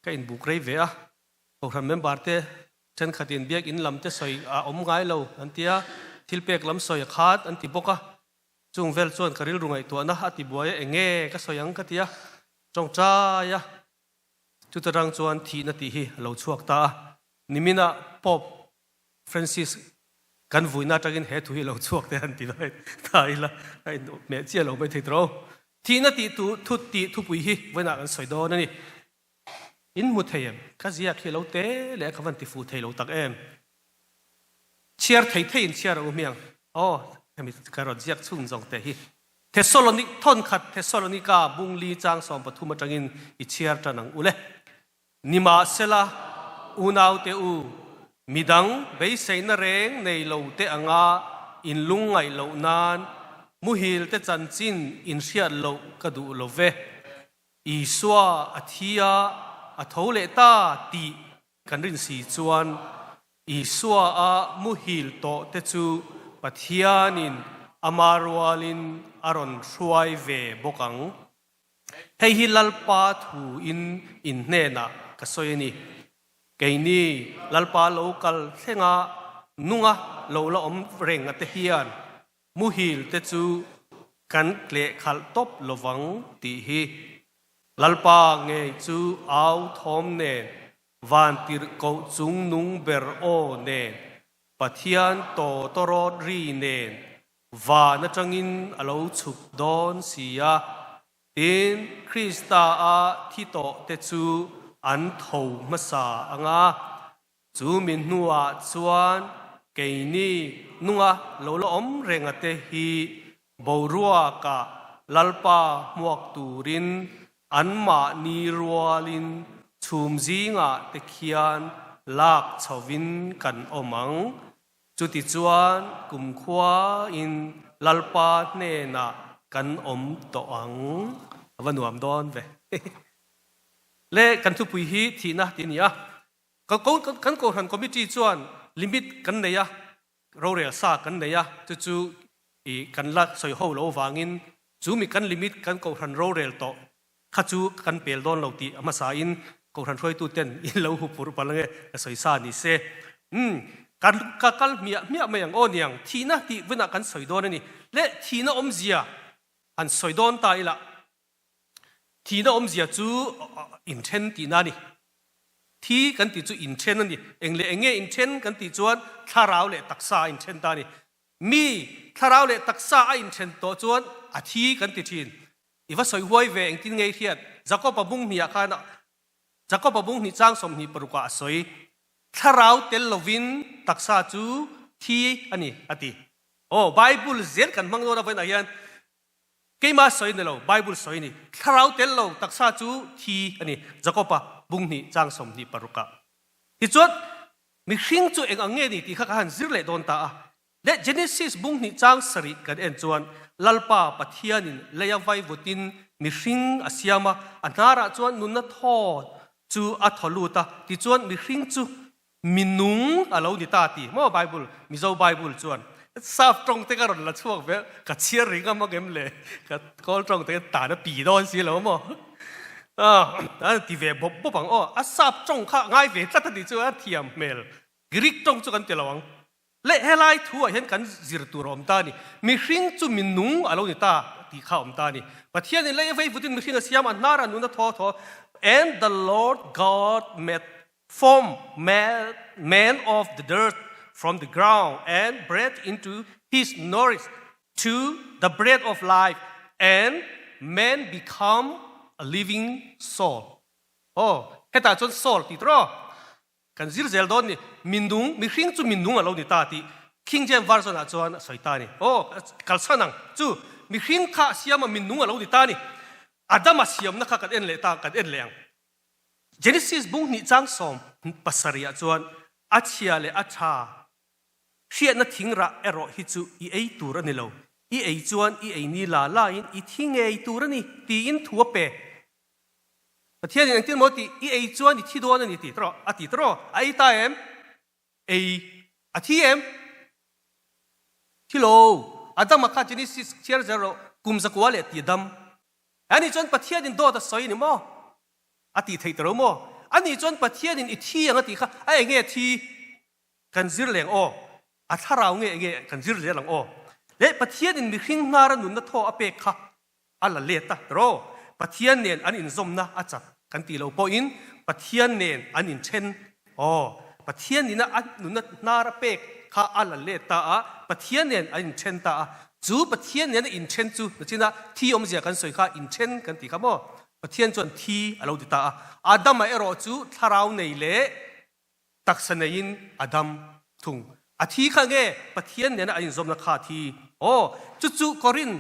cái in buộc rây về à cầu thần member te chân khát in biếc in làm te soi ngay lâu anh tia thil pek làm soi khát anh ti boka chung vel chuan karil rungai tu na ati buai enge ka soyang ka tia trong cha ya chu tarang chuan thi na ti hi lo chuak ta nimina pop Francis kan vuina tagin he thu hi lo chuak te an ti lai tai la ai me chia lo mai thei tro thi na ti tu thu ti thu pui hi vena kan soi do na ni in mu thei ka zia khi lo te le ka van ti fu thei lo tak em chiar thei thei in chiar o miangมีการรอดยักชุ่มจงแต่ฮีเทสโลนิกทนขัดเทสโลนิกาบุงลีจางสอมปฐุมจังอินอิเชียร์จันังอุเลนิมาเซลาอูนาวเตอูมิดังเบยเซนเรงในโลเตอังอาอินลุงไงโลนานมุฮิลเตจันจินอินเชียร์โลกระดูโลเวอีสวาอธิยาอโทเลตาตีกันรินสีจวนอีสวามุฮิลโตเตจูปัทยานินอามารวาลินอารอนช่วยเวบกังให้ฮิลลปาทูอินเนน่ะกษอยนี่เกนี่ลลปาโลกัลเซงานุงะโลละอมเร่งเตฮิยันมุฮิลเตจูกันเกลขัลตบลวังตีฮีลลปาเงยจูเอาทอมเนวันติรโกจุงนุงเบรโอเนปัทยานโตตรอดรีเนนวานจังอินอโลชุกดอนเสียตินคริสตาอาที่โตเตจูอันโถมาสาอังอาจูมินนัวจวนเกนี่นัวโลลอมเรงเตฮีบรัวกะลัลปาหมวกตูรินอันมานีรัวลินชุมจีงะเตเคียนลากชวินกันอมังจุดที่จวนกุมขวาอินลัลปาเนน่ะกันอมตอังวันหนุ่มดอนเวเล่กันทุกปีฮีทีน่ะทีนี้กันโกหันคอมมิตี้จวนลิมิตกันเนียเราเรียกซากันเนียจู่อีกันลักสอยหัวเราวางินจู่มีกันลิมิตกันโกหันเราเรียกต่อข้าจู่กันเปลี่ยนดอนเราตีอามาสาอินโกหันช่วยตู้เต้นอินเราหุบปุรุปัลเงสอยซานี่เซการกัลเมียไม่ยังโอเนียงทีน่ะที่เวนักกันสอยดอนนี่เละทีน่ะอมเสียอันสอยดอนตายละทีน่ะอมเสียจู่อินเทนตีน่ะนี่ที่กันติจู่อินเทนนี่เองอินเทนกันติจวนทาราวเละตักษาอินเทนตานี่มีทาราวเละตักษาอินเทนตัวจวนอาทิกันติทินอีว่าสอยหวยเวงที่ไงเทียดจักก็ปะบุงนี่ข้านะจักก็ปะบุงนี่จ้างสมนี่ปรุกาสอยถ้าเราเตลลวินตักษาจูที่อันนี้อติไบเบิลเจ็ดกันมังโนราเป็นอะไรยันเกี่ยมาสอยนี่เราไบเบิลสอยนี่ถ้าเราเตลเราตักษาจูที่อันนี้จะก็ปะบุงนี่จ้างสมนี่ปรุกะที่จุดมีสิ่งจูเองอังเงนี่ที่ข้าหันซิร์เลโดนตาและเจเนซิสบุงนี่จ้างสริกันเอ็นจวนลัลปาปัทยานินเลยาไววุตินมีสิ่งอาศัยมาอันนาราจวนนุนนัทอจูอัทลูตาที่จวนมีสิ่งจูมินุงอะไรนี่ตาตีมั่วไบเบิลมิโซไบเบิลจวนทราบตรงเตกันละช่วงเวกัดเชียร์ริงก็มาเกมเลยกัดก็ตรงเตกันตาเนี่ยปีดอนสิแล้วมั่วที่เวบบบังทราบตรงข้าง่ายเวตัดที่จวนเทียมเมลกรีกตรงจุกันเตลวังเละเฮลัยทัวเห็นกันจิรตุรอมตานี่มีสิ่งจูมินุงอะไรนี่ตาที่ข้าอมตานี่ประเทศนี้เลยไว้ฟุตินมีสิ่งอาศัยมันนารานุนทอ and the Lord God formed man of the dirt from the ground and breathed into his nostrils to the breath of life and man become a living soul เฮตาจน soul ติดรอกันซิร์เซลดอนนี่มินดุงมีสิ่งจูมินดุงเราเนี่ยตาที่ King James Version จวนสอยตานี่กัลสันังจู่มีสิ่งข้าเสียมามินดุงเราเนี่ยตานี่อาดัมเสียมนักกันเอ็นเลตากันเอ็นเลียง Genesis บุ้งนี่จ้างสมปัสริยจวนอาเชียเลอาชาเชียนัดทิ้งระเอโรฮิจูอีตูรันนี่เราอีจวนอีนี่ลาอินอีทิ้งตูรันนี่ตีอินทัวเปประเทศอย่างที่มอตีอีจวนอีที่โดนนี่ตีตรออาตีตรอไอตาเอ็มอาที่เอ็มที่โลอาดัมมาข้า Genesis เชียร์เจโรกุมสกัวเลตีดัมอันนี้จวนประเทศนี้โดนแต่สอยนี่มั้งอาทิตย์ไทยตระมั่วไอ้ อันนี้จนประเทศนี้ที่ยังติค่ะไอ้เงี้ยที่กันซิร์เหลงโออัฐเราเงี้ยกันซิร์เหลงโอเละประเทศนี้มีขึ้นนารันุนนัทโทอเปกค่ะอัลละเลตะโรประเทศนี้อันอินซมนะอาจับกันตีเราพออินประเทศนี้อันอินเช่นโอประเทศนี้นะอันนุนนัทนาระเปกค่ะอัลละเลตะประเทศนี้อันอินเช่นตาจูประเทศนี้อินเช่นจูนั่นจีนะที่อมเสียกันสวยค่ะอินเช่นกันตีครับโมประเทศจนที่เราติดตาอาดัมมาเอรอจูทาราวในเละตักษณยินอาดัมทุงอาทิข้างเงประเทศเนี่ยนะอินซอมนักขาทีโอ้จุกอริน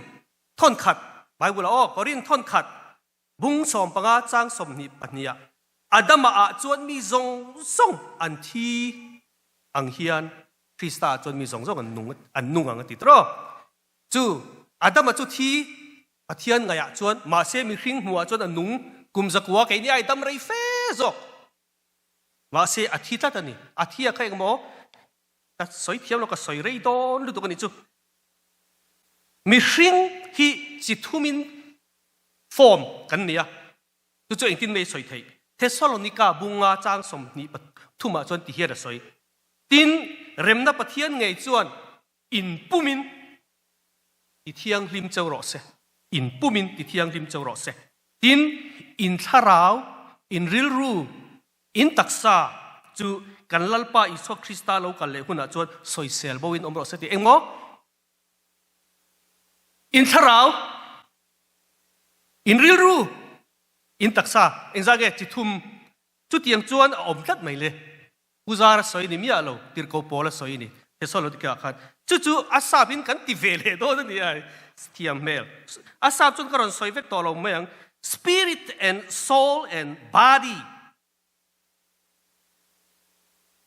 ท่อนขัดไปบุลาโอกอรินท่อนขัดบุ้งสอมปังอาจางสมนิปัญญาอาดัมมาจวนมีทรงอันที่อังเฮียนคริสตาจวนมีทรงอันนุ่งอันติดรอจูอาดัมมาจุที่ประเทศไงอ่ะจวนมาเซมีขิงหัวจวนอันนุ่งกุมจักวัวแกนี่ไอ้ดัมไรเฟซอกมาเซอาทิตย์ละนี่อาทิตย์ใครกันมั้งแต่สอยเทียมเราก็สอยเรย์ดอนรู้ตัวกันนี่จูมีขิงที่จิตทุมินฟอร์มกันเนี่ยจู่ๆเองที่ไม่สอยไทยเทสโลนิกาบุงอาจางสมนี่ทุ่มมาจวนที่เฮียร์สอยตินเริ่มนับประเทศไงจวนอินปุมินที่เที่ยงริมเจ้ารอเซอินปุมินที่เที่ยงริมเจ้ารอเซตินอินทาราวอินริลรูอินตักษาจู่กันลัลปาอิสโอคริสตาเรากันเลยหุ่นจวนสอยเซลบวินอมรอเซติเองมั้งอินทาราวอินริลรูอินตักษาเองจะเกจิทุมจุดยังจวนอมตัดไม่เลยอุจาระสอยนี่มีอะไรติร์โกโปละสอยนี่เทสโลนิกาขัดจู่ๆอาซาบินกันติเวเลโดนนี่ไอ้ที่ยังเมลอาซาบจนกระนั้นสอยเวกตัวเราไม่ยัง spirit and soul and body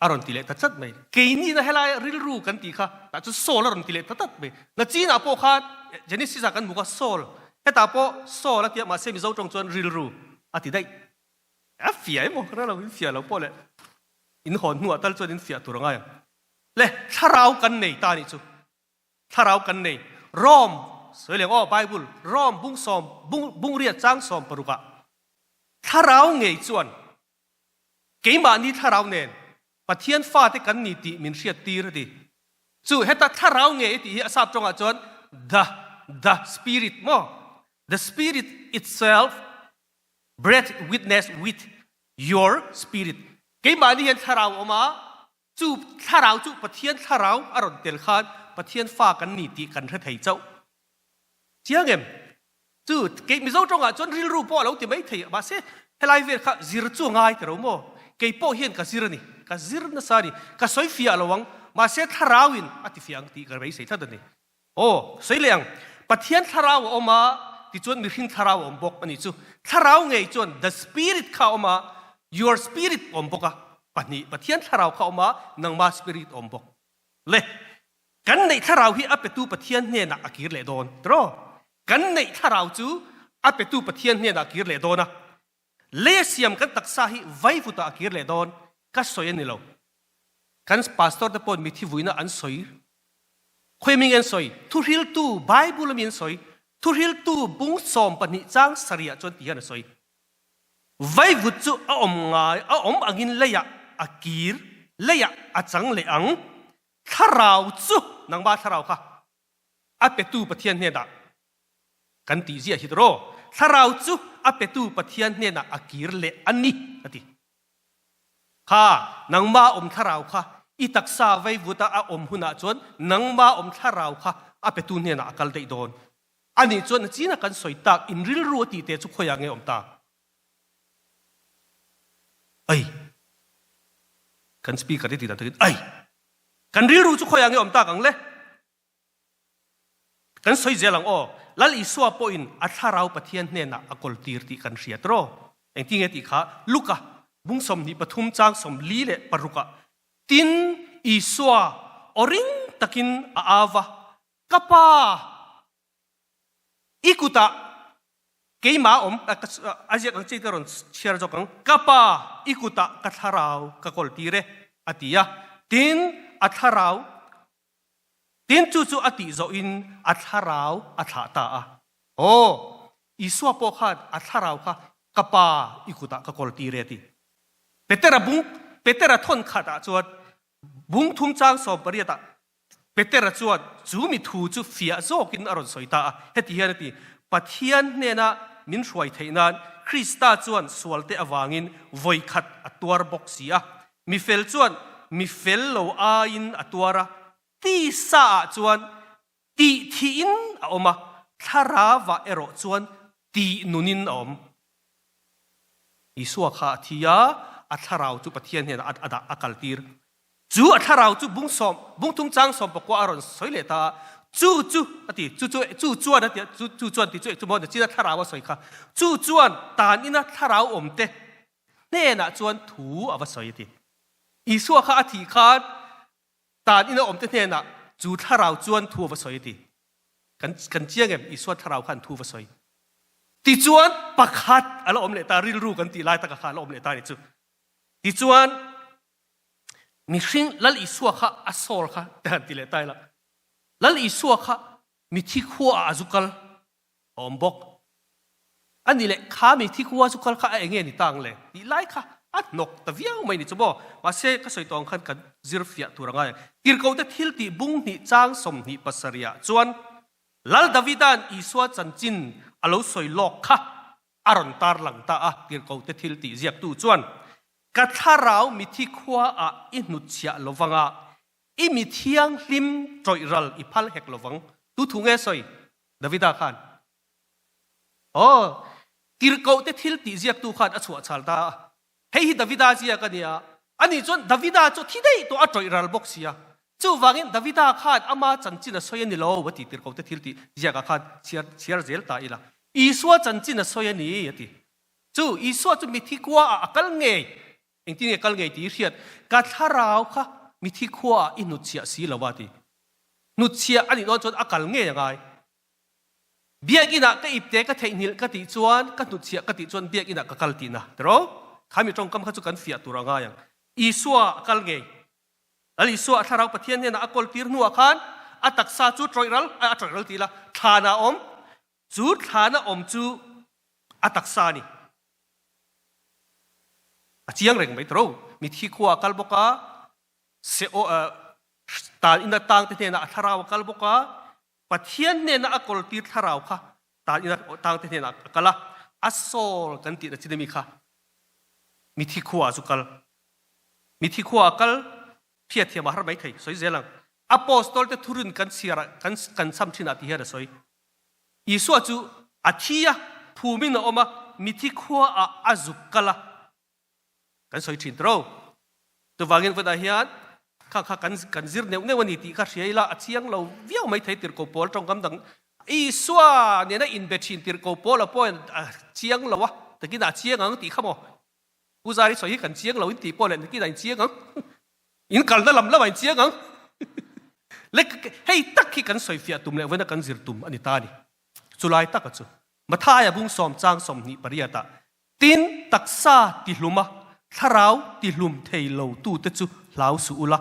อารมณ์ติเลตัดจัดไหมเกนี่นะเฮลายริลรูกันตีค่ะแต่จุดโซลอารมณ์ติเลตัดจัดไหมนั่นจีน่าพอขาดเจนิสิสากันบุกโซลเฮตาพอโซลแล้วที่มาเซมิโซจงจวนริลรูอาทิตย์ได้เฟียมั้งนั่นเราเฟียเราพอเลยอินหอนหัวตัลจวนอินเฟียตัวง่ายเลยถ้าเรากันในตานี่จูถ้าเรากันในรอมสวยเหลียงอ้อไบเบิลรอมบุ้งซอมบุ้งเรียดจ้างซอมปรุกะถ้าเราไงจวนเกี่ยมานี่ถ้าเราเนี่ยประเทศฟ้าที่กันนี่ติมินเชียตีระดีจู่เหตุถ้าเราไงที่อาซาบจงอาจวน the spirit มั้ง the spirit itself breath witness with your spirit เกี่ยมานี่เห็นถ้าเราออกมาจู่ถ้าเราจู่ประเทศถ้าเราอารมณ์เตลขานประเทศฟ้ากันนี่ติกันเทไทยเจ้าเที่ยงเอ็มจู่เกี่ยมิโซจงอาจวนริลรูปอเราที่ไม่ไทยมาเสียเฮลายเวร์ค่ะจิรจู่ง่ายแต่เราโม่เกี่ยปอเห็นกับจิรนี่กับจิรนัสารีกับสอยฟิอาระวังมาเสียทาราวินอธิฟิอังตีกันไปเสียท่านี้โอ้สวยเลียงประเทศทาราวออกมาที่จวนมีหินทาราวอมบกอันนี้จู่ทาราวไงจวน the spirit เข้ามา your spirit อมบกอะปัจจุบันประเทศทาราวเข้ามานังมา spirit อมบกเลยกันในทาราวที่อัปเปตูประเทศเนี่ยนักอักิรเลโดนตรอกันในทาราวจู่อัปเปตูประเทศเนี่ยนักอักิรเลโดนนะเลเซียมกันตักษาฮิไว้ฟุตอักิรเลโดนก็สวยนี่เรากันพาสตอร์ตะปนมีที่วุ้ยน่ะอันสวยคุยมิงอันสวยทุเรียลตูไบเบิลมีอันสวยทุเรียลตูบุ้งสอมปนิจังสริยะจนตีอันสวยไว้ฟุตจู่อมง่ายอมอังินเลยะอักิรเลยะอัจังเลยอังทาราวจู่นังบ้าทาราวค่ะอัปเปตูประเทศเนี่ยนะกันตีเสียฮิตโรทาราวจู่อัปเปตูประเทศเนี่ยนะอักิรเลอันนี้อดีค่ะนังมาทาราวค่ะอีตักษาไว้วุตาอมหุนาจวนนังมาทาราวค่ะอัปเปตูเนี่ยนะอักลได้โดนอันนี้จวนจีนักกันสวยตากอินริลรัวตีเตจุขยังไงตาไอ้กันสปีกกันที่ตัดถึงไอ้กันริลรู้จุขยังไงตากังเลยกันสวยเจลังอ้อแล้วอีสวาปอินอัทาราวประเทศเนี่ยนะอักลตีร์ตีกันเสียตรอเองที่เงติขาลูกะบุ้งสมนิปทุมจางสมลีเลปรุกะตินอีสวาอริงตะกินอาวะกปาอีกุตะเกี่ยมาอาเจียกันเจตรอนเชียร์จกังกปาอีกุตะกัทาราวกกลตีเรอติยาตินอัทาราวตินจู่ๆอติโซอินอัทาราวอัฐาตาโอ้อีสวาปอขาดอัทาราวค่ะกปาอีกุตะกกลตีเรติ เตระบุงเปเตระทนขัดจวนบุงทุ่มจางสอบปริยตาเปเตระจวนจูมีทูจูฟิอาโซกินอรอนสอยตาเฮติเฮนติปะเทียนเนี่ยนะมินช่วยเทนันคริสตาจวนสวลเตอวางินไว้ขัดตัวบกเสียมีเฟลจวนมีเฟลโลอาอินตัวระตีสาจวนตีทีอินออกมาทาราวะเอโรจวนตีนุนินอมอิสวะขาทียาอัทาราวจูปะเทียนเห็นอักลตีร์จูอัทาราวจูบุงสมบุงทุ่งจังสมปกว่าอรอนสอยเลตาจูอติจูจวนอติจูจวนติจูมอนจีน่าทาราวสอยค่ะจูจวนตานินะทาราวอมเตเน่นะจวนถูอวสอยติอิสวะขาทีขาดตานินะอมเตเน่นะจูทาราวจวนถูอวสอยติกันเจียงเอ็มอิสวะทาราวขันถูอวสอยติจวนปักขัดอะไรอมเลตาริลรูกันตีไล่ตะกะขาลอมเลตานี่จูติจวนมีสิ่งลัลอิสวะข้าอัศรข้าแต่ตีเลตายละลัลอิสวะข้ามีที่ขั้วอาจุกัลอมบกอันนี้แหละข้ามีที่ขั้วอาจุกัลข้าเองเงี้ยนี่ต่างเลยตีไล่ข้าอัดนกแต่เวียวไม่นี่จะบอกว่าเสกก็ใส่ตองขันกันซิร์ฟยาตัวง่ายตีร์เขาจะทิลตีบุ้งนี่จางสมนี่ปัสริยาจวนลัลดาวิดานอิสวะจันจินอารมณ์สวยโลกข้าอารมณ์ตาหลังตาตีร์เขาจะทิลตีเจียบตู้จวนกัทาราวมีที่ขวาอินุเชียลวังอิมีเทียงลิมจอยรัลอิพัลเฮกลวังตู้ถุงเอสอยดาวิดาขันโอ้ตีร์เขาจะทิลตีเจียบตู้ขันอสวะชัลตาเฮ้ยดาวิดาเจียกันเนี่ยอันนี้จนดาวิดาจนที่ได้ตัวจอยรัลบ็อกเสียจู่วังอินดาวิดาขันอามาจันจินสอยนี่โลวติตีร์เขาจะทิลตีเจียกันขันเชียร์เจลตาอีละอีสวะจันจินสอยนี่ยติจู่อีสวะจะมีที่ขวาอักลเงยเองที่เนี่ยกัลเงยตีเรียดกัทาราวค่ะมีที่ขวาอินุเชียสีละวาตีนุเชียอันนี้นอนจนอักลเงยยังไงเบียกินะก็อิบเตก็เทนิลก็ติจวนก็นุเชียก็ติจวนเบียกินะก็กัลตีนะแต่เราข้ามีตรงคำข้าจุกันเฟียตัวง่ายอย่างอีสัวกัลเงยแล้วอีสัวทาราวปะเทียนเนี่ยนะอักลตีร์นัวขันอัตักซาจูตรอยรัลตรอยรัลตีละฐานะอมจูฐานะอมจูอัตักซานี่เชียงเร่งไม่ตรงมีที่ขั้วกัลบกาเสโอตาอินตังเทนะทาราวกัลบกาปะเทียนเนี่ยนะกอลตีทาราวค่ะตาอินตังเทนะกัลละอัสโซลกันตีนะจิตมีค่ะมีที่ขั้วสุกัลมีที่ขั้วกัลเพียรเทียมหาไม่ไทยสวยเจริญอพอสตอลเตทุรินกันเสียระกันซ้ำชินาที่เฮระสวยอิสุจูอาทิยาภูมินออกมามีที่ขั้วอาจุกัลละกันสวยชินตรอตัววางินวันอาทิตย์ข้ากันซิร์เนวันนี้ที่ข้าเสียละเชียงเราเวี่ยวไม่ไทยติร์โกโปลตรงกำดังอีสัวเนี่ยนะอินเบชินติร์โกโปลละพอยเชียงเราวะตะกี้น่ะเชียงอังตีข้ามอกูใจสวยกันเชียงเราอินตีโปลเลยตะกี้น่ะเชียงอังอินกันนั่นลำละไม่เชียงอังเล็กให้ตักขี้กันสวยเฟียตุ่มเลยวันนั้นกันซิร์ตุ่มอันนี้ตานี่สุไลตักกันสุมาท้ายบุ้งสอมจางสอมนี่ปริยาตาตินตักซาติลุมาทาราวติลุมเทยโลตู้เตจูลาวสูละ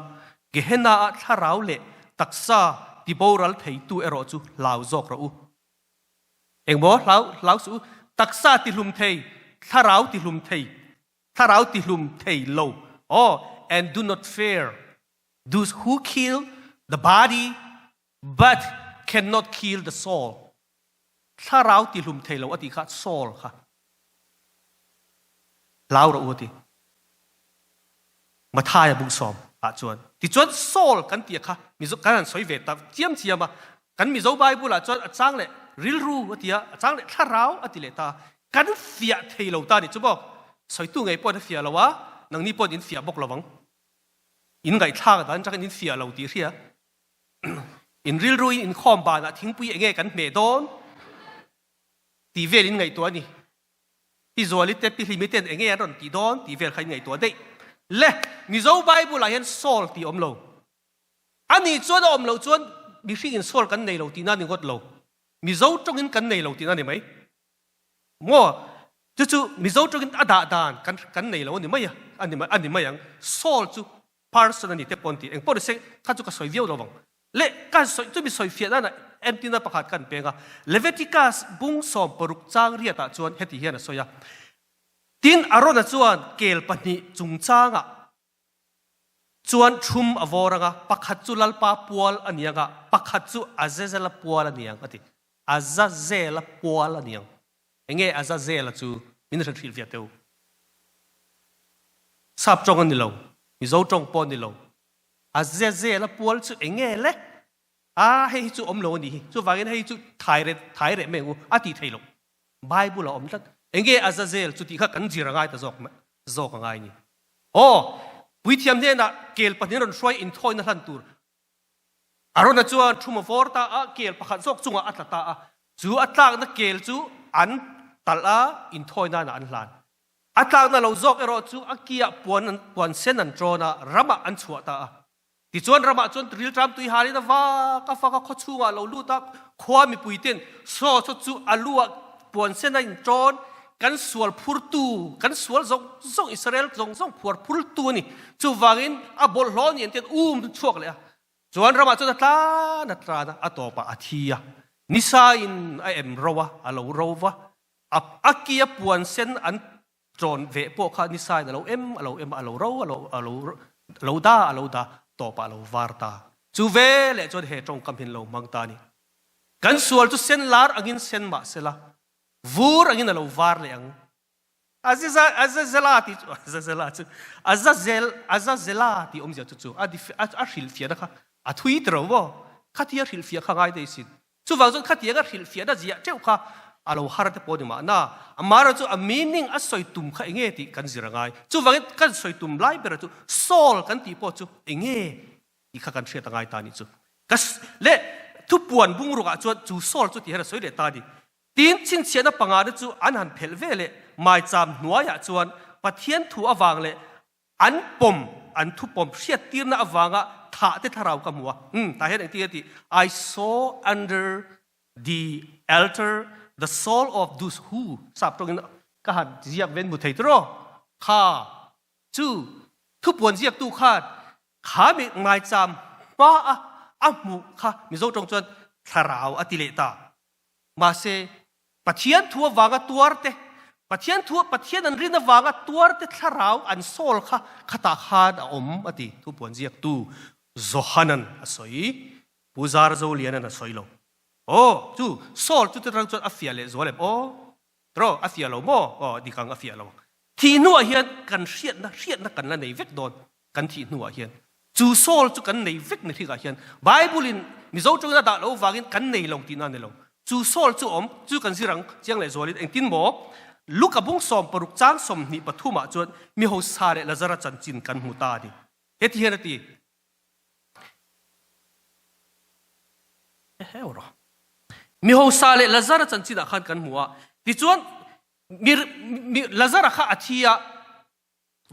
เกเฮน่าทาราวเล่ตักซาติบอรัลเทยตู้เอโรจูลาวจอกระอูเองบอกลาวสูตักซาติลุมเทยทาราวติลุมเทยทาราวติลุมเทยโลoh and do not fear those who kill the body but cannot kill the soul ทาราวติลุมเทยโลอติค่ะ soul ค่ะลาวระอูติมาทายบุงสอมอาจวนที่จวนโซลกันเตียค่ะมีการสวยเวทแต่เจียมมากันมีเจ้าใบบุละจวนจ้างเลยริลรูว่าเตียจ้างเลยทาราวอติเลตากันเฟียเทโลตานี่จะบอกสวยตู้ไงปอดเฟียละวะนังนี่ปอดอินเฟียบอกระวังอินไงท่ากันจังอินเฟียเราตีเรียอินริลรูอินคอมบานะทิ้งปุยเงี้ยกันเมดอนตีเวลินไงตัวนี่ที่จวนลิเตปิลิมิเต็นเงี้ยรอนตีดอนตีเวลใครไงตัวได้เล่มิโซไบบุลายันโซลตีอมโลอันนี้จวนอมโลจวนมิชิอินโซลกันในโลตีนั่นนี่ก็โลมิโซจงอินกันในโลตีนั่นนี่ไหมมั่วจู่ๆมิโซจงอินอดาดานกันในโลนี่ไม่ยังอันนี้ไม่ยังโซลจู่ person นี่เทปอนตีเองพอได้เสกข้าจู่ก็สวยเวียวระวังเล่การสวยจู่มีสวยเฟียนั่นน่ะเอ็มตีน่าประกาศกันเป็นไงเลเวติกัสบุ้งสอมปรุกจางเรียตาจวนเฮติเฮียนะสวย tin arona chuan kel pani chung changa chuan thum avoranga pakhat chu lalpa pual anianga pakhat chu azazela pual aniang ati azazela pual aniang enge azazela chu min ran thil viateu sap chong ani lo mi zo chong pon ni lo azazela pual chu enge le hei chu om lo ni chu wangin hei chu thai re mengu ati thailo bible om tat enge azazel chu ti kha kan jirangai ta zok ngai ni puithiam ne na kel panin ron shoi in thoi na hlan tur arona chuan thuma vorta a kel pakhat zok chunga atlata a chu atlak na kel chu an tala in thoi na an hlan atlak na lo zok ero chu akia puan sen an trona rama an chuata a ti chuan rama chuan tril tram tui hari na wa ka fa ka kho chunga lo lu ta khwa mi puiten so chu alua puan sen in tron kan sual purtu kan sual zong Israel zong pur purtu ni chu wangin a bol hlon yen ten chuak le a chuan rama chu ta na trana atopa athia nisa in a em rowa alo rowa akia puan sen an tron ve po kha nisa alo em alo ro alo da topa alo varta chu ve le chuan he tong kam hin lo mangta ni kan sual chu sen lar angin sen ma sela vur angin alo var le ang azazelati omzia chu a hril fia da kha a thui tro wo khatia hril fia kha ngai de sin chu wang chu khatia ga hril fia da zia cheu kha alo har te po ni ma na amara chu a meaning a soi tum kha enge ti kan zirangai chu wang kan soi tum lai ber chu sol kan ti po chu enge i kha kan thria tangai ta ni chu kas le thu puan bung ru ga chu sol chu ti hera soi le ta di tin chin chian na panga de chu an han phel ve le mai cham nuaya chuan pathian thu awang le an pom an thu pom hriat tir na awanga tha te tharau ka muwa ta hen ti I saw under the altar the soul of those who sap tongin ka han ziak ven mu thei tro kha chu thu pon ziak tu khat kha mi mai cham pa a mu kha mi zo tong chuan tharau atile ta ma se pathian thu awanga tuarte pathian an rin awanga tuarte tharau an sol kha khata khan a om ati thu pon ziak tu zohanan asoi puzar zo lianan asoi lo chu sol chu terang chuan afia le zolem tro afia lo mo dikang afia lo thi nu a hian kan hriat na kan la nei vek don kan thi nu a hian chu sol chu kan nei vek ni thika hian bible in mi zo chu na da lo wangin kan nei long ti na ne lo chu sol chu om chu kan sirang chiang le zolin eng tin mo luka bung som paruk chang som ni pathuma chuan mi ho sare lazara chan chin kan mu ta di heti henati ro mi ho sale lazara chan chin khan kan muwa ti chuan mi lazara kha athia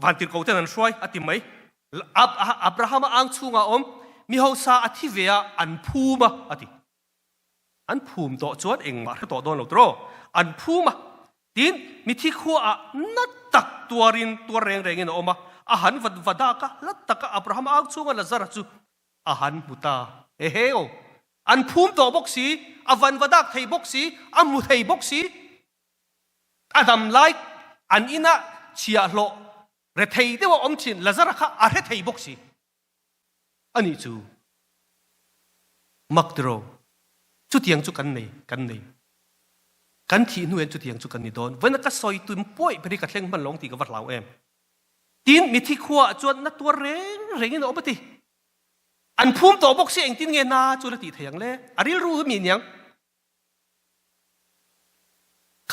vantir ko ten an shoi ati mai abraham ang chunga om mi ho sa athi vea an phuma ati an phum to chuan engma to don lo tro an phuma tin mi thi khuwa na tak tuarin tuar reng in oma ahan vada ka lattaka abraham ang chunga lazara chu ahan buta heo an phum to boxi avan vadak thei boxi amu thei boxi adam like an ina chia lo re thei de wa om chin lazara kha a re thei boxi ani chu makdro chu tiang chu kan nei kan thi nuan chu tiang chu kan ni don wen ka soi tum poi peri ka thleng man long ti ka wat lau em tin mi thi khuwa chuan na tur reng in opati an phum to boxi eng tin nge na chu la ti theyang le aril ru mi nyang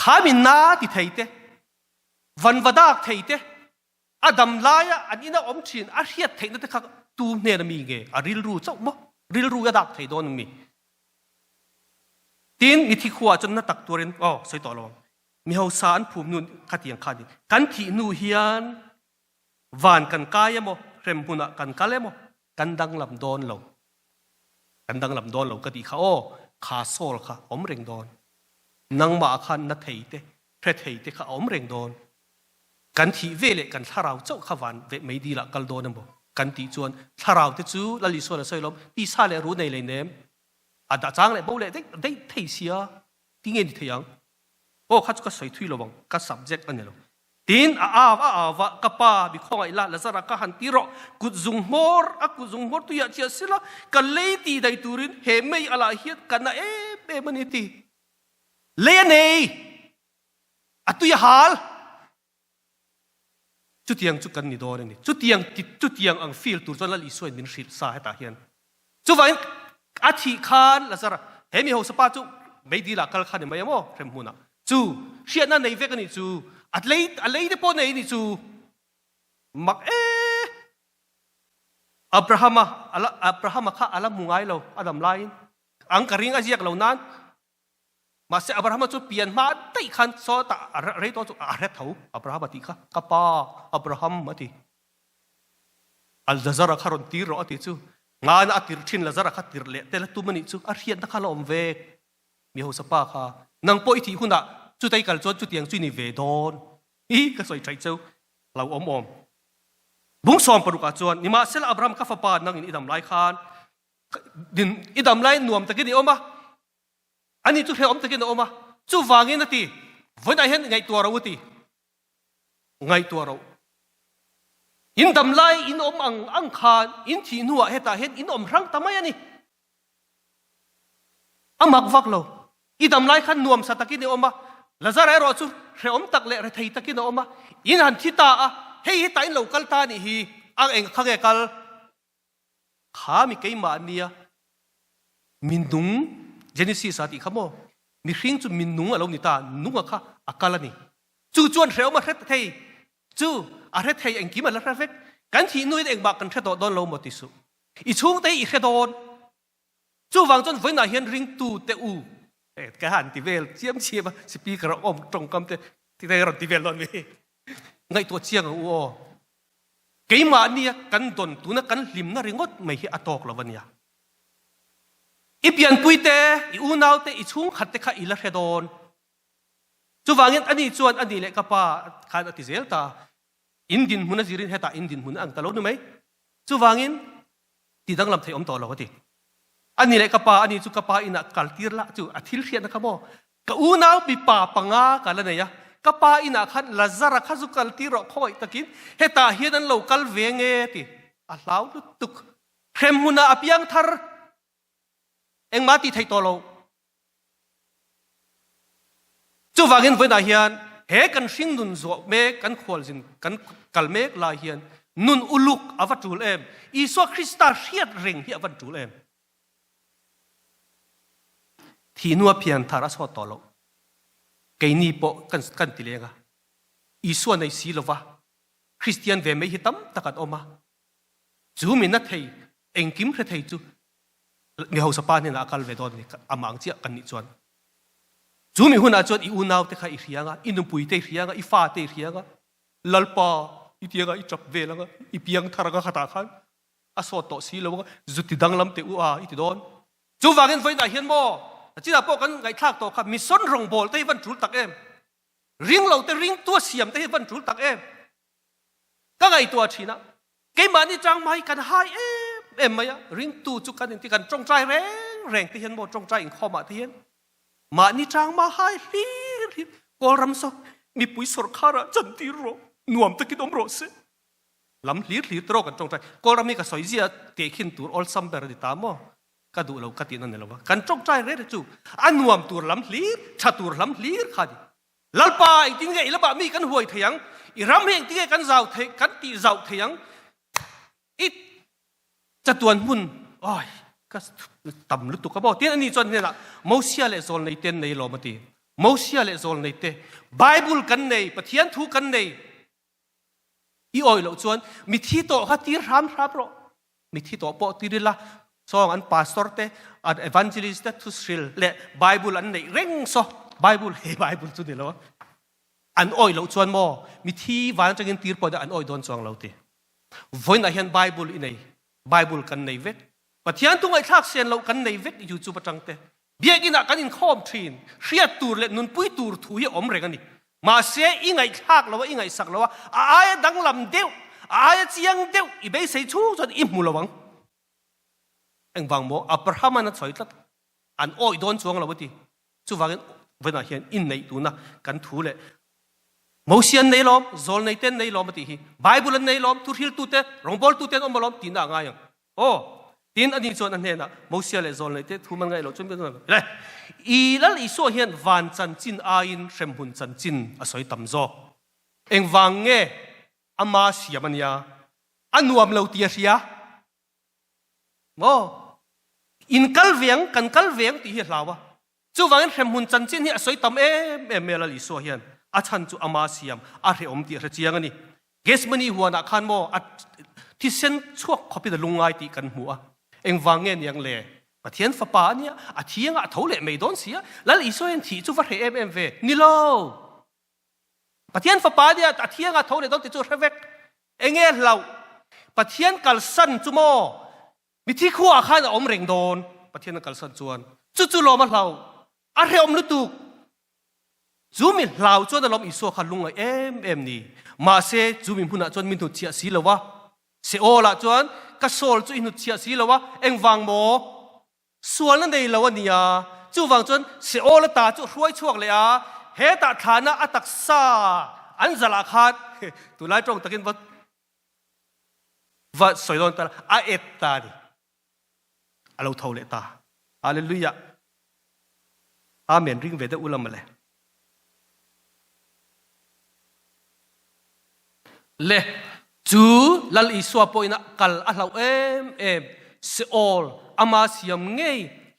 kha min na ti theite van vadak theite adam laya an ina om thin a hiat theina te kha tu ne na mi nge aril ru chau mo ril ru ya dak thei don mi tin mi thi khuwa chon na tak turin soi to lo mi ho sa an phum nun khatiang khadi kan thi nu hian van kan kaya mo rem huna kan kale mo kan dang lam don lo ka ti kha kha sol kha om reng don nang ma khan na theite thre theite kha om reng don kan thi vele kan tharau chau kha van ve mai di la kal don bo kan ti chuan tharau te chu la li so la soi lom ti sa le ru nei le nem ada chang le bo le dei thei sia ti nge ni theyang kha chu ka soi thui lo bang ka subject an lo tin a kapa bi khong ila lazara ka han tiro kut zung mor tu ya chia sila ka leiti dai turin he mei ala hiat kana be maniti le nei atu ya hal chu tiang chu kan ni do ni chu tiang ang feel tur chon la li soi min hril sa heta hian chu vai athi khan lazara he mi ho sapa chu mei di la kal khan mai mo rem huna chu hriat na nei ve ka ni chu alei de po nei ni chu mak Abraham kha alam mungai lo adam lain ang karing aziak lo nan ma se Abraham chu pian ma tai khan so ta rei to chu aret thau Abraham ti kha kapa Abraham mati al jazara kharon tir ro ati chu nga na atir thin lazara kha tir le te la tu mani chu a rian na kha lo om ve mi ho sapa kha nang po i thi huna chu tai kal chon chu tiang chu ni ve don i ka soi trai chau lau om bung som paru ka chuan ni ma sel Abraham kha fa pa nang in idam lai khan din idam lai nuam takin ni oma ani chu he om takin oma chu wangin ati voina hen ngai tua ro ti ngai tua ro in dam lai in om ang khan in thi nuwa heta hen in om rang tamai ani amak vak lo idam lai khan nuam sa takin ni oma lazara ro chu he om tak le re thei takin oma in han thi ta a hei ta in local ta ni hi ang eng khage kal kha mi ke ma nia min dung Genesis ati khamo mi hring chu min nung alo ni ta nunga kha akala ni chu chuan hreu ma hret thei chu a hret thei eng ki ma la rafek kan thi nui eng ba kan thredo don lo mo ti su I chung te I hredon chu wang chon voina hian ring tu te u ka han ti vel chiam chiam speaker om tong kam te ti te ron ti vel lon we ngai to chiang u o ke ma nia kan don tu na kan lim na ringot mai hi atok lawania I pian puite I unaw te I chung khat te kha ila hredon chu wangin ani chuan ani le kapa khan ati zelta indin huna zirin heta indin huna ang talo nu mai chu wangin ti dang lam thei om to lo ti ani le kapa ani chu kapa ina kaltir la chu athil hriat na khamo ka unaw bi pa panga kala ne ya kapa ina khan lazara khazu kaltiro khoi takin heta hian lo kal venge ti a hlau tuk khrem huna apiang thar eng mati thei to lo chu wangin voina hian he kan hring nun zo me kan khwal jin kan kalmek la hian nun uluk avatul em Iso Krista hriat reng hi avatul em thi nuwa pian thara so to lo ke ni po kan ti lenga Iso nei si lova Christian ve me hitam takat oma chu min na thei engkim hre thei chu mi ho sapa ni na akal ve don ni amang chia kan ni chuan chu mi huna chuan I unaw te kha I hrianga inum pui te hrianga I fa te hrianga lalpa I tianga I chap ve langa I piang tharaga khata khan aso to si lo zuti danglam te u a I ti don chu wangin voina hian mo china po kan ngai thak to kha mi son rong bol te van thul tak em ring lo te ring tua siam te van thul tak em ka ngai tua thina ke mani chang mai kan hai em maya ring tu chu kan ti kan trong trai reng te hian mo trong trai in khoma te hian ma ni chang ma hai hi ko ram so mi pui sor khara chan ti ro nuam te ki dom ro se lam hlir tro kan trong trai ko ram mi ka soi zia te khin tur all samber di ta mo ka du lo ka ti nan lo kan trong trai re chu anuam tur lam hlir cha tur lam hlir khadi lalpa I ting ge ila ba mi kan huai thayang I ram heng ti ge kan zau the kan ti zau thayang I chatuan mun oi ka tam lu tu ka bo tin ani chon ne la mosia le zol nei ten nei lo mati mosia le zol nei te bible kan nei pathian thu kan nei I oi lo chuan mi thi to kha tir ram ro mi thi to po tirila song an pastor te an evangelist te thu sril le bible an nei reng so bible chu de lo an oi lo chuan mo mi thi wan changin tir po da an oi don chuang lo ti voina hian bible I nei bible kan nei vek pathian tu ngai thak sen lo kan nei vek yu chu patang te biagina kan in khom thin hriat tur le nun pui tur thu hi om reng ani ma se I ngai thak lo I ngai sak lo a ai dang lam deu ai chiang deu I be sei chu chon I mu lawang eng wang mo Abraham an choi tat an oi don chuang lo ti chu wangin voina hian in nei tu na kan thu le mẫu xiên này lom zol này tên này lom mà thì Bible này lom tu hil tu tên rong bol tu tên ông lom tin đã ngay tin anh đi chọn anh này na mẫu xiên này zol này tên thu mang ngay lo chuẩn bị rồi này ilal iso hiền van chan chin ain sem hun chan chin asoi tam zo eng wang nge ama siamania anuam lo tia sia in kalviang kan kalviang ti hi hlawa chu wangin sem hun chan chin hi asoi tam em la iso hiền a chan chu ama siam a re om ti ra chiang ani gesmani huana khan mo at thi sen chuak khopi da lungai ti kan hua eng wang nge niang le Pathian pha pa nia a thiang a thole mei don sia lal isoen thi chu va re em ve ni lo Pathian pha pa dia a thiang a thole don ti chu revek enge lau Pathian kal san chu mo mi thi khuwa khan om reng don Pathian kal san chuan chu lo ma lau a re om lu tu chu mi lau chu da lom iso kha lunga em ni ma se chu mi huna chuan min tu chia si lo wa se ola chuan ka sol chu inu chia si lo wa eng wang moส่วนนั้นในเราวันนี้จู่วังจนเสียโอละตาจู่ช่วยช่วงเลยเฮตาฐานะอัตักษาอันจลาขาดตัวไล่ตรงตะกินว่าสวยโดนตาอาเอตตาดิเราเท่าเลตาฮาเลลูยาอาเมนริงเวดอุลามะเลยจู่ลัลอิสวาปอยนักกัลอัลลาเอ็มเสียโอลอามาเสียมไง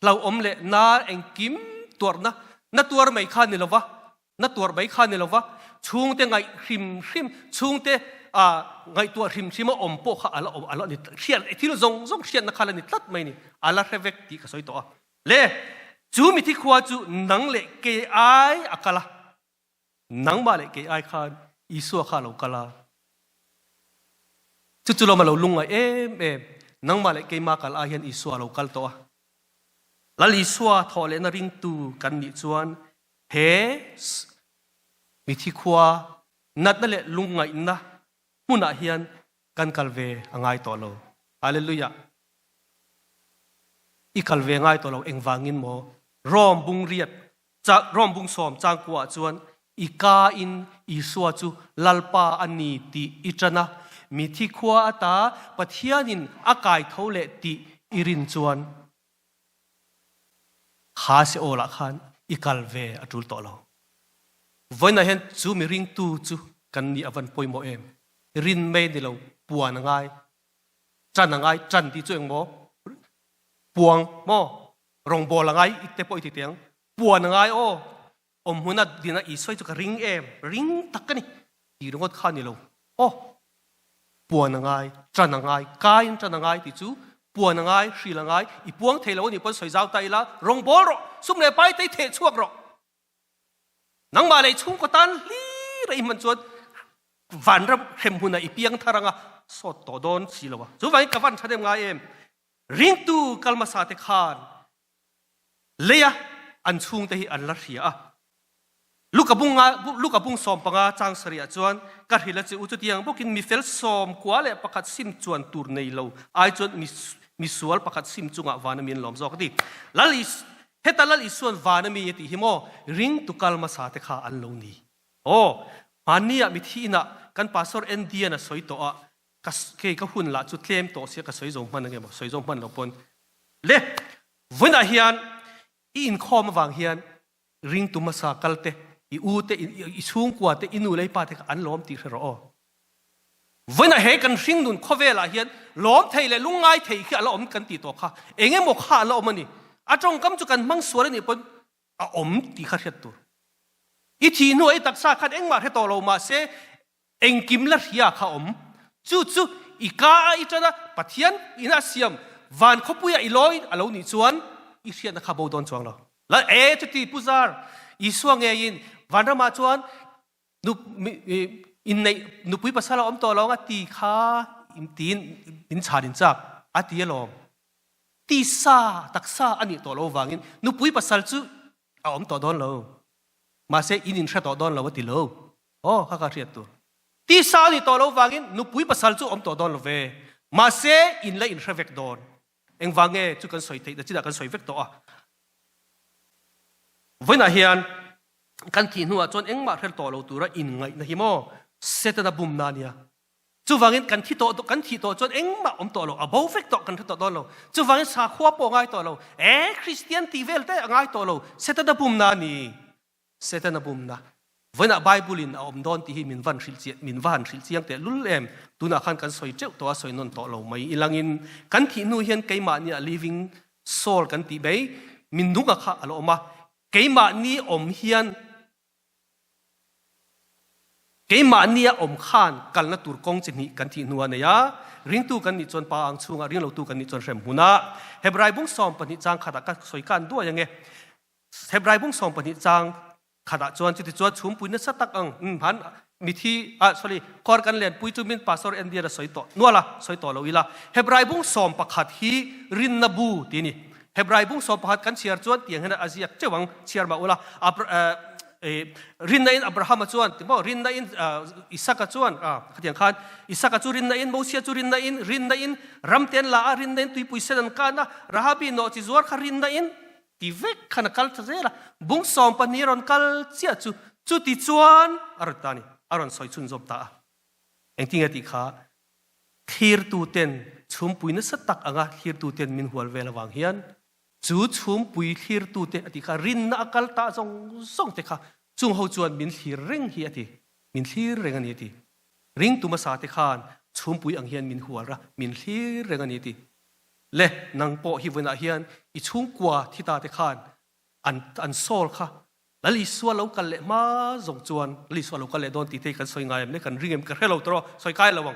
เราอมเละนาเองกิมตัวนะตัวไม่ขาดนี่หรอวะนะตัวไม่ขาดนี่หรอวะช่วงเตไงริมช่วงเตไงตัวริมมาอมโปะอะไรนี่เชียนที่เราจงเชียนนักข่าวนี่ตัดไม่นี่อะไรเรเวกที่ก็สวยตัวเล่จูมิที่ขวาจูนังเละเกยไออักละนังมาเละเกยไอขาดอิสุขาเรากละจู่เรามาเราลุงไงนังมาเลยเกี่ยมากลอาเห็นอิสวาเราคัลตัวลลิสวาทอเลนริงตูกันนิจวนเฮมิทิขวานัดนั่นแหละลุงไงนะมุนาเฮียนกันคัลเวง่ายตัวเราฮาเลลูยาอีคัลเวง่ายตัวเราเอ็งวางินโมรอมบุงเรียดจากรอมบุงสอมจางกว่าจวนอีกาอินอิสวาจูลัลปาอันนี้ตีอิจนะมีที่ขวาตาปะเทียนินอากายเท่าเลติอิรินจวนขาเสโอละขันอีกัลเวอจุลโตเราวันนั้นเห็นจูมีริงตูจูกันนี่อวันปอยโมเอมรินไม่ได้เราปวนง่ายจันง่ายจันที่จูเองโมปวงโมรองบอลง่ายอีกแต่ปอยที่เตียงปวนง่ายอมหัวนัดดินะอีสวยจุกริงเอมริงตักกันนี่อีรงดขันนี่เราปวนง่ายจันง่ายกายจันง่ายที่จูปวนง่ายสีละง่ายอีปวงเทลวันนี้ปนสวยเจ้าไตละรองบอลรอสุ่มเลยไปไตเทช่วงรอนังมาเลยชุ่มก็ตันลีไรมันจวนวันรับเข้มหุ่นอีเปียงทารังสดต่อโดนสีละวะจูวันกับวันชาเดมง่ายริงตูกัลมาสาเตคานเลียอันชุ่มแต่อันละเสียลูกกับบุ้งสอมปังอาจางเสียจวนกัดหิละจิอุจตียงพวกกินมีเฟลสอมกว่าเลยประคัดซิมจวนตูร์ในเราไอจวนมีสวลประคัดซิมจุงวานามีนหลอมจอกดีลลิสเฮตัลลิสวนวานามียติหิโมริงตุกัลมาสาเตคาอันโลนีมันนี่มีที่น่ะกันปัสสาวะเอ็นดีน่ะสวยตัวกัสเกยก็หุ่นละจุดเทียมตัวเสียกับสวยจงมันนั่นเองสวยจงมันเราปนเล่วันอาเฮียนอินคอมวางเฮียนริงตุมาสากัลเตอีอูเตอีช่วงกว่าเตอินูเลยปาเตอันล้อมตีเรอวันนั้นเฮกันริงนุนข้อเวลาเฮียนล้อมเทเลยลุงไงเทคือล้อมกันตีตัวข้าเองโมข้าล้อมมันนี่อาจงกำจุกันมังสวนนี่ปนอมตีข้าเช็ดตัวอีทีนู้ไอ้ตักษาขัดเองมาให้ตัวเรามาเสเองกิมละเฮียข้าจู่อีกาอีจันนะปัทยันอินาเซียมวันขบุยอีลอยอาลูนี่ชวนอีเชียนนะข้าบูดอนชวงเราแล้วจุดที่ปุจาร์อีสวงเองวันเรามาชวนนุอินในนุปุยภาษาเราตัวเราตีข้าอินชาดินจักตีลองตีซาตักซาอันนี้ตัวเราวางินนุปุยภาษาจู่ตัวดอนเรามาเสอินเชตัวดอนเราว่าตีเราข้าก็เรียกตัวตีซานี่ตัวเราวางินนุปุยภาษาจู่ตัวดอนเราเวมาเสอินเลยอินเชเวกดอนเองวางเงจู่กันสวยแต่จิตกันสวยเวกตัววันนั้นเฮียน กันที่หัวจนเอ็งมาเรื่องต่อเราตัวระอินไงนะฮิโมเซตนาบุมนาเนี่ยจู่ฟังอินกันที่โตจนเอ็งมาต่อเราบ่าวเฟกต่อกันที่ต่อเราจู่ฟังอินสาขวบปองไงต่อเราคริสเตียนที่เวลเตไงต่อเราเซตนาบุมนานี่เซตนาบุมนาวันน่ะไบเบิลินเอาดอนที่มินวันชิลเจียงแต่ลุลเอ็มตุน่ะขันกันสอยเจ้าตัวสอยนนต่อเราไม่อีหลังอินกันที่นู่นเห็นไก่มาเนี่ย living soul กันที่เบยมินดุกะค่ะอะไรออกมาไก่มานี่เฮียนไก่มานี่ข้านกันละตุรกงจินี่กันที่นัวเนี่ยริงตูกันนี่จนปางชุงริงเราตูกันนี่จนเรมหุนะเฮบรายบุ้งสอมปนิจังขัดกันสอยกันด้วยยังไงเฮบรายบุ้งสอมปนิจังขัดจวนจุดจวนชุมปุยนัสตักพันมิธีsorry ก่อนกันเรียนปุยจุมินปาสอร์เอ็นเดียร์สอยต่อนัวละสอยต่อเราอีละเฮบรายบุ้งสอมปะขัดฮีรินนบูทีนี่เฮบรายบุ้งสอมปะขัดกันเชียร์จวนเตียงเห็นอาเซียเจ้าวังเชียร์มาอุละรินนาอินอับราฮัมจวนที่บอกรินนาอินอิสากจวนขัดอย่างขันอิสากจูรินนาอินโมเซียจูรินนาอินรัมเตียนลารินนาอินตุยปุยเซนันกันนะราฮับีโนติซวร์ขรินนาอินที่เวกขันกัลเซล่ะบุ้งสอมปนีรอนกัลเสียจูติจวนอารตานีอารอนสอยชุนจบตาเองที่เงติขาทีร์ตูเต็นชุมปุยนัสตักอ่ะทีร์ตูเต็นมินหัวเวลวังเฮียนจู่ชุมปุยทีร์ตูเต็นอติขารินนักกัลตาส่งเตค่ะจุงเขาจวนมินทีเร่งเฮียติมินทีเร่งอันนี้ติริงตุมาสาเตขานชุมปุยอังเฮียนมินหัวระมินทีเร่งอันนี้ติเล่นังโปฮิวนาเฮียนอิชุงกว่าที่ตาเตขานอันโซลค่ะแล้วลิสวาเรากันเละมาส่งจวนลิสวาเรากันเละโดนตีเตกันสวยงามเนี่ยกันริงเอ็มกันให้เราตัวสวยใกล้ระวัง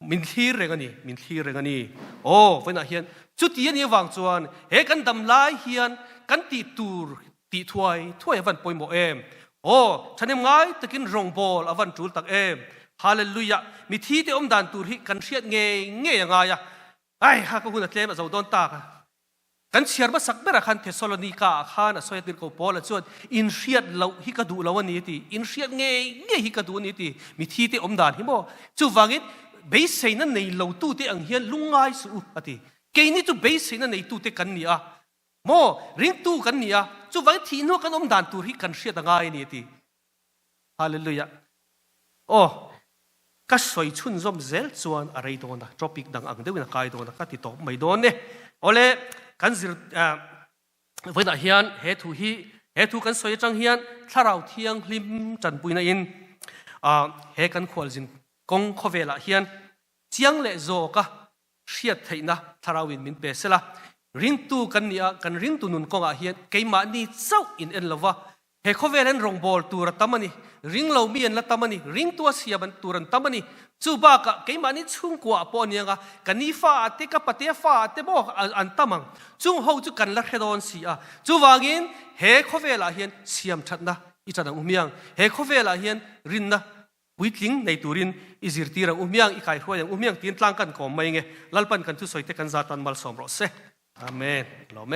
มินทีเร่งอันนี้โอ้เวนาเฮียนจุดที่นี่วางจวนเฮกันดำลายเฮียนกันตีตูร์ตีถวยวันปอยโมเอมโอ้ฉันยังไงตะกินรองบอลอวันจูลตักเอมฮาเลลูยามีที่ที่ดันตูร์ฮิกันเชียดเงยยังไงอะไอ้ฮะก็คุณนักเล่นมาจะโดนตากกันเชียร์มาสักเมื่อคันเทสโลนิกาขันสอยติร์โกปอลจวนอินเชียดเราฮิกาดูเราวันนี้ตีอินเชียดเงยฮิกาดูนี้ตีมีที่ที่ดันฮิโมจู่ฟังอินเบสเซนันในเราตู้ที่อังเฮียนลุงไงสู้อะทีเกนี่จู่เบสเซนันในตู้ที่กันนี่อะโมริงตู้กันนี่อะจู่ฟังที่นู้กันดันตูร์ฮิกันเชียดง่ายนี่ตีฮาเลลูยาโอ้ก็สวยชุนซอมเซลส่วนอะไรโดนนะทรอปิกดังอังเดวินกายโดนนะก็ติดต่อไม่โดนเนี่ยโอเล่กันสิวันนั้นเฮียนเฮตุกันสวยจังเฮียนถ้าเราเที่ยงลิมจันปุยนะอินเฮกันขวลจินกงขเวลาเฮียนเจียงเละโจก็เชียดไทยนะถ้าเราวินมินเปสละริงตูกันเนี่ยกันริงตูนุนกงอาเฮียนเกี่ยมานี่เจ้าอินเอ็นละวะเฮขเวลันรองบอลตัวรัตมันนี่ริงเรามีอันละตมันนี่ริงตัวเสียบันตัวรัตมันนี่จูบากะเกี่ยมานี่ชุ่งกว่าปอนี่ยงะกันนี่ฟ้าเตกับปะเตฟ้าเตบอกอันตมังจุงเขาจุกันละเฮดอนเสียจูวางินเฮขเวลาเฮียนเสียมชัดนะอิจฉาอุเมียงเฮขเวลาเฮียนรินนะวิทลิงในตัวรินอิจิรตีรังอุเมียงอีกใครหัวยังอุเมียงตีนตลังกันก่อไม่เงลัลปันกันทุสอยเตกันซาตันมัลสอมรสเซอาเมนเราไหม